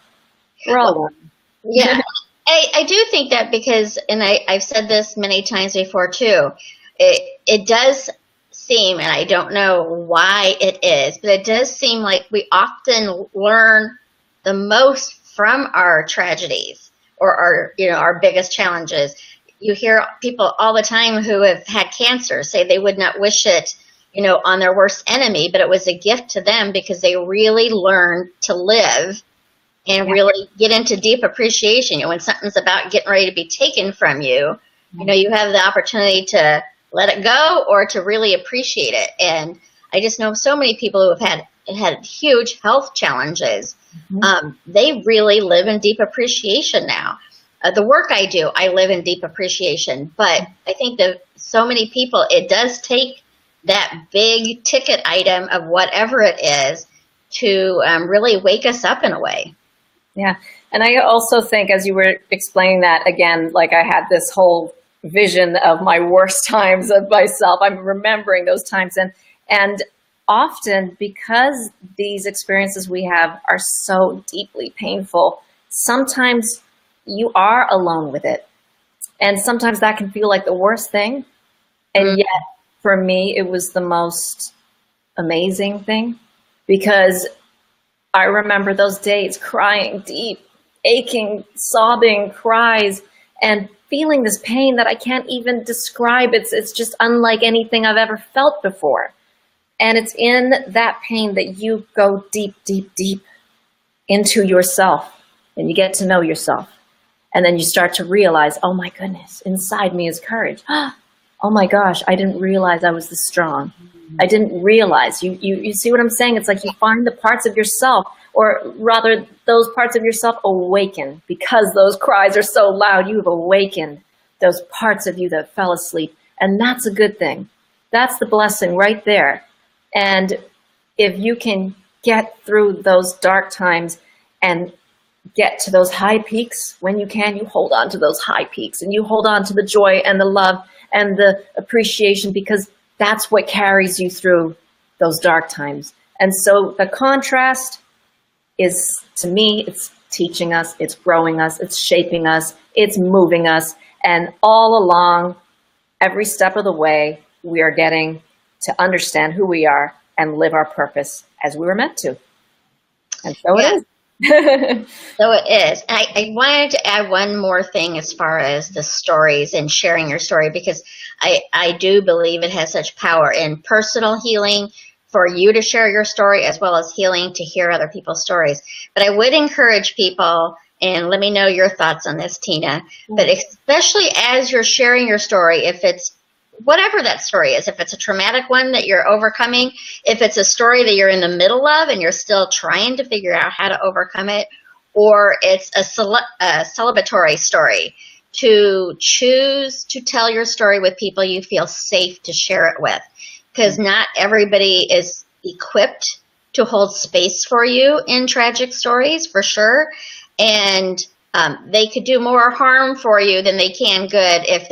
We're all one. Yeah. I do think that because, and I've said this many times before too, it does seem, and I don't know why it is, but it does seem like we often learn the most from our tragedies or our biggest challenges. You hear people all the time who have had cancer say they would not wish it, on their worst enemy, but it was a gift to them because they really learned to live and really get into deep appreciation. When something's about getting ready to be taken from you, you have the opportunity to let it go or to really appreciate it. And I just know so many people who have had huge health challenges. They really live in deep appreciation now. The work I do, I live in deep appreciation. But I think that so many people, it does take that big ticket item of whatever it is to really wake us up in a way. Yeah. And I also think, as you were explaining that, again, like I had this whole vision of my worst times of myself. I'm remembering those times. And often, because these experiences we have are so deeply painful, sometimes you are alone with it. And sometimes that can feel like the worst thing. And yet, for me, it was the most amazing thing, because I remember those days crying deep, aching, sobbing cries, and feeling this pain that I can't even describe. It's just unlike anything I've ever felt before. And it's in that pain that you go deep, deep, deep into yourself, and you get to know yourself. And then you start to realize, oh my goodness, inside me is courage. Oh my gosh, I didn't realize I was this strong. I didn't realize. You see what I'm saying? It's like you find the parts of yourself, or rather those parts of yourself awaken, because those cries are so loud. You've awakened those parts of you that fell asleep. And that's a good thing. That's the blessing right there. And if you can get through those dark times and get to those high peaks, when you can, you hold on to those high peaks, and you hold on to the joy and the love and the appreciation, because that's what carries you through those dark times. And so the contrast is, to me, it's teaching us, it's growing us, it's shaping us, it's moving us. And all along, every step of the way, we are getting to understand who we are and live our purpose as we were meant to. And so it is. So it is. I wanted to add one more thing as far as the stories and sharing your story, because I do believe it has such power in personal healing for you to share your story, as well as healing to hear other people's stories. But I would encourage people, and let me know your thoughts on this, Tina, but especially as you're sharing your story, if it's whatever that story is, if it's a traumatic one that you're overcoming, if it's a story that you're in the middle of and you're still trying to figure out how to overcome it, or it's a celebratory story, to choose to tell your story with people you feel safe to share it with, because not everybody is equipped to hold space for you in tragic stories, for sure. And they could do more harm for you than they can good if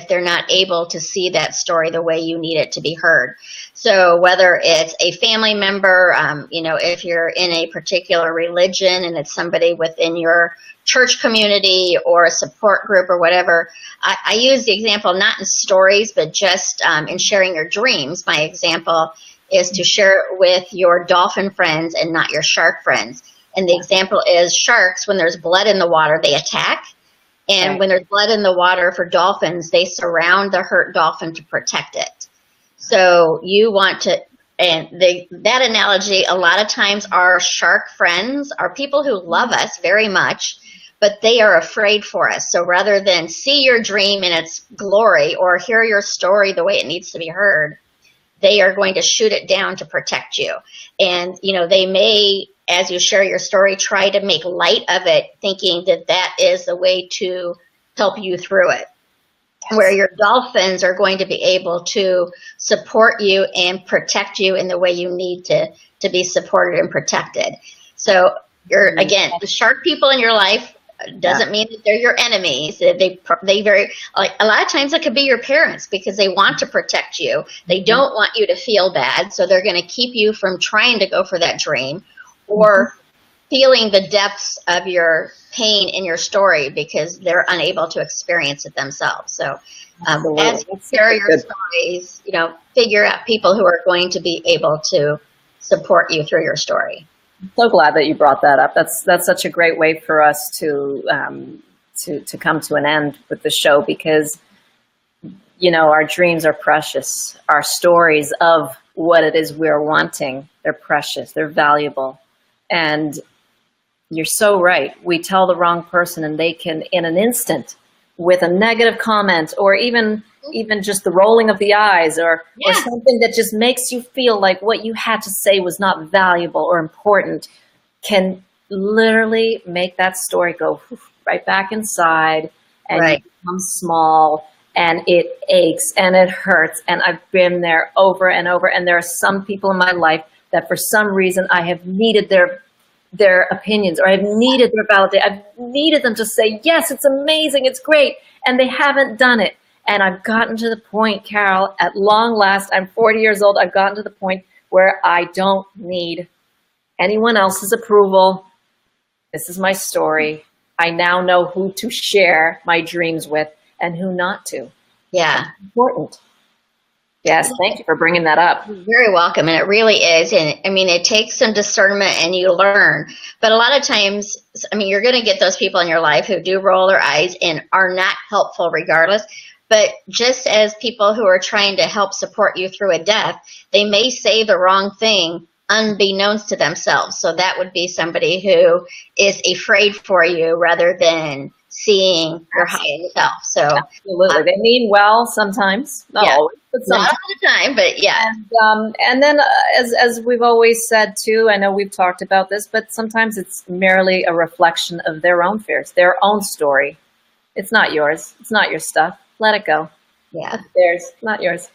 they're not able to see that story the way you need it to be heard. So whether it's a family member, if you're in a particular religion and it's somebody within your church community or a support group or whatever, I use the example not in stories, but just in sharing your dreams. My example is to share it with your dolphin friends and not your shark friends. And the example is sharks, when there's blood in the water, they attack. And when there's blood in the water for dolphins, they surround the hurt dolphin to protect it. So you want to, and that analogy, a lot of times our shark friends are people who love us very much, but they are afraid for us. So rather than see your dream in its glory or hear your story the way it needs to be heard, they are going to shoot it down to protect you. And, they may, as you share your story, try to make light of it, thinking that that is the way to help you through it. Yes. Where your dolphins are going to be able to support you and protect you in the way you need to be supported and protected. So again, the shark people in your life doesn't mean that they're your enemies. They very, like, a lot of times it could be your parents, because they want to protect you. They don't want you to feel bad, so they're going to keep you from trying to go for that dream or feeling the depths of your pain in your story because they're unable to experience it themselves. So as you share your stories, figure out people who are going to be able to support you through your story. So glad that you brought that up. That's such a great way for us to come to an end with the show, because our dreams are precious. Our stories of what it is we're wanting, they're precious, they're valuable. And you're so right. We tell the wrong person and they can, in an instant, with a negative comment or even just the rolling of the eyes or something that just makes you feel like what you had to say was not valuable or important, can literally make that story go right back inside and you become small, and it aches and it hurts. And I've been there over and over. And there are some people in my life that for some reason I have needed their opinions, or I've needed their validation. I've needed them to say, yes, it's amazing, it's great. And they haven't done it. And I've gotten to the point, Carol, at long last, I'm 40 years old, I've gotten to the point where I don't need anyone else's approval. This is my story. I now know who to share my dreams with and who not to. Yeah. That's important. Yes, thank you for bringing that up. You're very welcome, and it really is. And I mean, it takes some discernment and you learn. But a lot of times, you're going to get those people in your life who do roll their eyes and are not helpful regardless. But just as people who are trying to help support you through a death, they may say the wrong thing unbeknownst to themselves. So that would be somebody who is afraid for you rather than seeing your highest self. So absolutely, they mean well sometimes, not always, but sometimes. Not all the time, but yeah. And then, as we've always said too, I know we've talked about this, but sometimes it's merely a reflection of their own fears, their own story. It's not yours. It's not your stuff. Let it go. Yeah, it's theirs, not yours.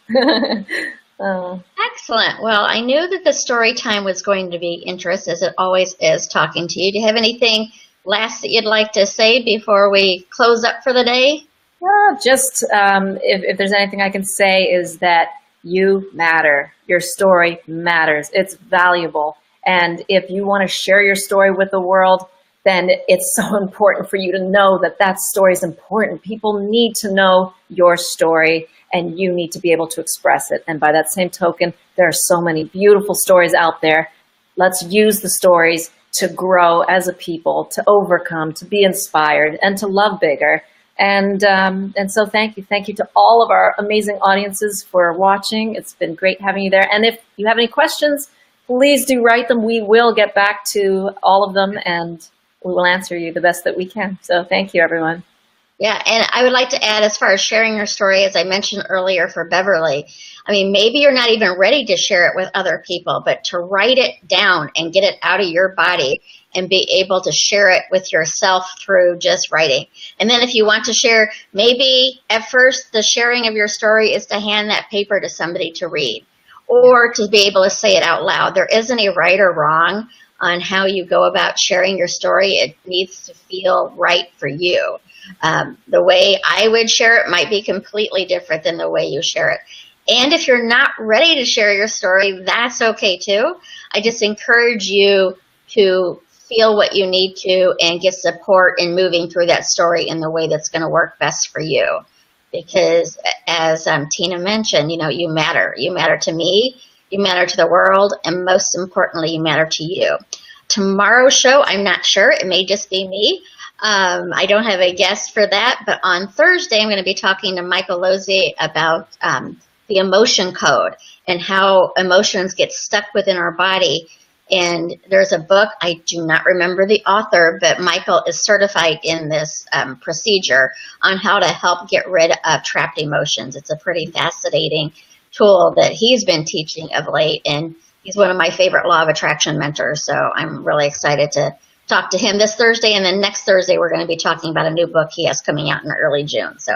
Excellent. Well, I knew that the story time was going to be interesting, as it always is, talking to you. Do you have anything last that you'd like to say before we close up for the day? Well, just if there's anything I can say is that you matter. Your story matters. It's valuable. And if you want to share your story with the world, then it's so important for you to know that that story is important. People need to know your story, and you need to be able to express it. And by that same token, there are so many beautiful stories out there. Let's use the stories to grow as a people, to overcome, to be inspired, and to love bigger. And so thank you. Thank you to all of our amazing audiences for watching. It's been great having you there. And if you have any questions, please do write them. We will get back to all of them, and we will answer you the best that we can. So thank you, everyone. Yeah, and I would like to add, as far as sharing your story, as I mentioned earlier for Beverly, maybe you're not even ready to share it with other people, but to write it down and get it out of your body and be able to share it with yourself through just writing. And then if you want to share, maybe at first the sharing of your story is to hand that paper to somebody to read or to be able to say it out loud. There isn't a right or wrong on how you go about sharing your story. It needs to feel right for you. The way I would share it might be completely different than the way you share it. And if you're not ready to share your story, that's okay too. I just encourage you to feel what you need to and get support in moving through that story in the way that's going to work best for you. Because as Tina mentioned, you matter. You matter to me, you matter to the world, and most importantly, you matter to you. Tomorrow's show, I'm not sure. It may just be me. I don't have a guest for that, but on Thursday, I'm going to be talking to Michael Lozzi about the emotion code and how emotions get stuck within our body. And there's a book, I do not remember the author, but Michael is certified in this procedure on how to help get rid of trapped emotions. It's a pretty fascinating tool that he's been teaching of late. And he's one of my favorite law of attraction mentors. So I'm really excited to talk to him this Thursday. And then next Thursday, we're going to be talking about a new book he has coming out in early June. So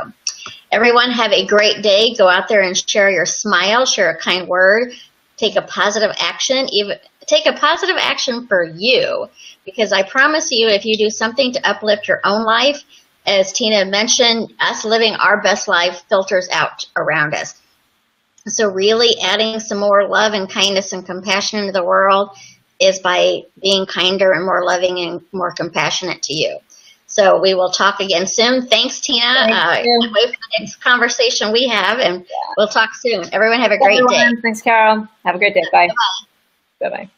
everyone have a great day. Go out there and share your smile, share a kind word, take a positive action, even take a positive action for you, because I promise you, if you do something to uplift your own life, as Tina mentioned, us living our best life filters out around us. So really adding some more love and kindness and compassion into the world is by being kinder and more loving and more compassionate to you. So we will talk again soon. Thanks, Tina. Thank you. Can't wait for the next conversation we have, and we'll talk soon. Everyone have a great day. Thanks, Carol. Have a great day. Bye. Bye-bye. Bye-bye.